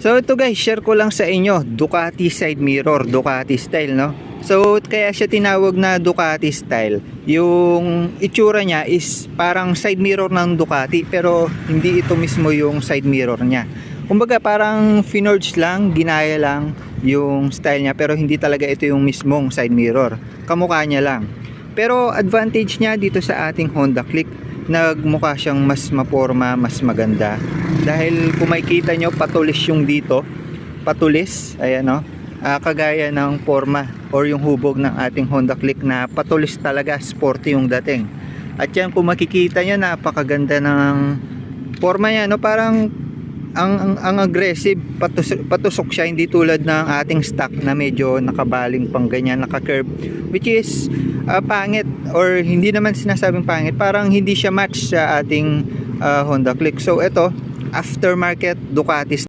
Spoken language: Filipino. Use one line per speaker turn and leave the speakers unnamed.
So ito guys, share ko lang sa inyo, Ducati side mirror, Ducati style, no? So kaya siya tinawag na Ducati style. Yung itsura niya is parang side mirror ng Ducati, pero hindi ito mismo yung side mirror niya. Kumbaga parang finorge lang, ginaya lang yung style niya, pero hindi talaga ito yung mismong side mirror. Kamukha niya lang. Pero advantage niya dito sa ating Honda Click, nagmukha siyang mas maporma, mas maganda. Dahil kung makikita nyo, patulis yung dito, patulis, ayan no, kagaya ng forma or yung hubog ng ating Honda Click na patulis talaga, sporty yung dating. At yan, kung makikita nyo, napakaganda ng forma yan, no? Parang ang aggressive, patusok siya, hindi tulad ng ating stock na medyo nakabaling pang ganyan, naka-curve, which is pangit, or hindi naman sinasabing pangit, parang hindi siya match sa ating Honda Click. So ito, aftermarket Ducati